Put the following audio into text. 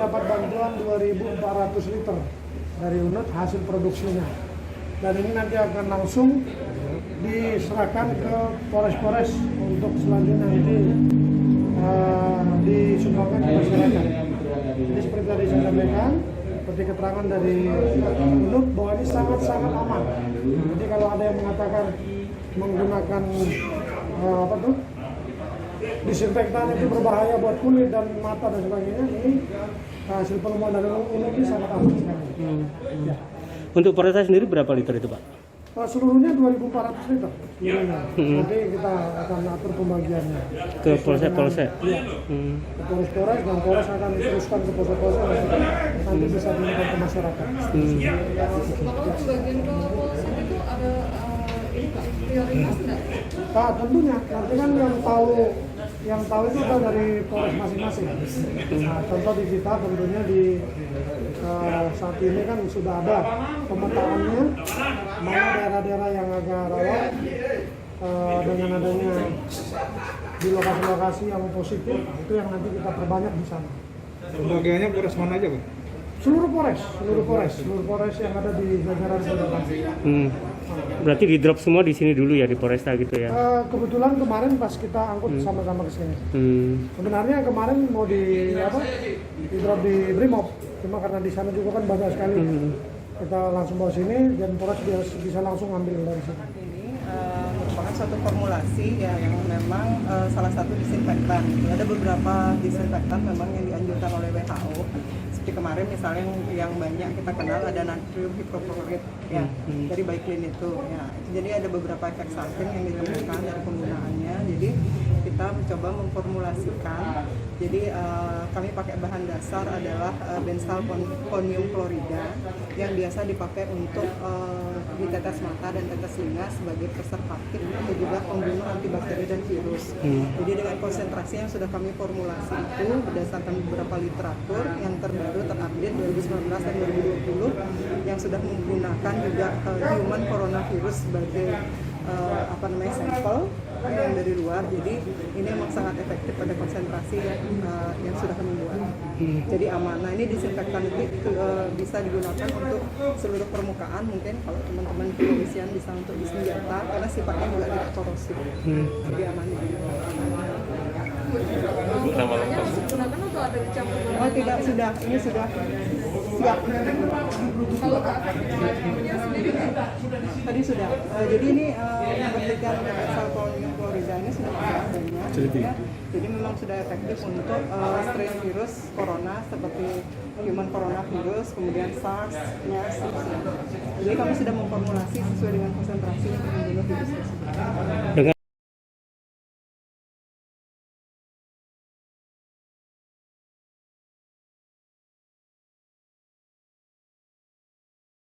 mendapat bantuan 2.400 liter dari UNED hasil produksinya. Dan ini nanti akan langsung diserahkan ke Polres-Polres untuk selanjutnya nanti disumbangkan ke masyarakat. Jadi seperti tadi saya sampaikan, seperti keterangan dari UNED bahwa ini sangat-sangat aman. Jadi kalau ada yang mengatakan menggunakan disinfektan itu berbahaya buat kulit dan mata dan sebagainya, ini hasil penemuan dari UNED ini sangat aman sekali. Ya. Untuk Polresta sendiri berapa liter itu, Pak? Seluruhnya 2.400 liter. Nanti kita akan atur pembagiannya Ke Polsek. Iya. Ke Polres dan Polres akan diteruskan ke Polsek nanti bisa diberikan ke masyarakat. Kalau pembagian ke Polsek itu ada ini Pak, prioritas nggak? Nah, tentunya nanti kan yang tahu itu kan dari Polres masing-masing. Nah, contoh di kita tentunya di saat ini kan sudah ada pemetaannya mana daerah-daerah yang agak rawan dengan adanya di lokasi-lokasi yang positif, itu yang nanti kita perbanyak di sana. Pembagiannya Polres mana aja, Pak? Seluruh Polres yang ada di jajaran Polda Banten. Berarti di drop semua di sini dulu ya, di Polresta gitu ya? Kebetulan kemarin pas kita angkut sama-sama ke sini. Sebenarnya kemarin mau di drop di Brimob, cuma karena di sana juga kan banyak sekali. Kita langsung bawa sini dan Polres bisa langsung ambil dari sini. Ini merupakan suatu formulasi ya yang memang salah satu disinfektan. Ada beberapa disinfektan memang yang dianjurkan oleh WHO. Seperti kemarin misalnya yang banyak kita kenal ada natrium hipoklorit ya dari Baiklin itu ya. Jadi ada beberapa efek samping yang ditemukan dari penggunaannya. Jadi kita mencoba memformulasikan. Jadi kami pakai bahan dasar adalah benzalkonium klorida yang biasa dipakai untuk di tetes mata dan tetes telinga sebagai preservatif atau juga pembunuh antibakteri dan virus. Jadi dengan konsentrasi yang sudah kami formulasi itu berdasarkan beberapa literatur yang terbaru terupdate 2019 dan 2020 yang sudah menggunakan juga human coronavirus sebagai sampel yang dari luar. Jadi ini memang sangat efektif pada konsentrasi yang sudah kami buat. Jadi aman. Nah, ini disinfektan itu bisa digunakan untuk seluruh permukaan, mungkin kalau teman-teman kepolisian bisa untuk di senjata karena sifatnya juga tidak korosif. Jadi aman. Nama lengkap digunakan atau ada dicampur? Oh tidak, sudah. Ini sudah siap. Kalau efeknya sendiri Tadi sudah. Jadi ini memberikan benzalkonium klorida ini sudah adanya. Ya. Jadi memang sudah efektif untuk strain virus corona seperti human coronavirus, kemudian SARS, MERS. Jadi kami sudah memformulasi sesuai dengan konsentrasi untuk membunuh virus tersebut.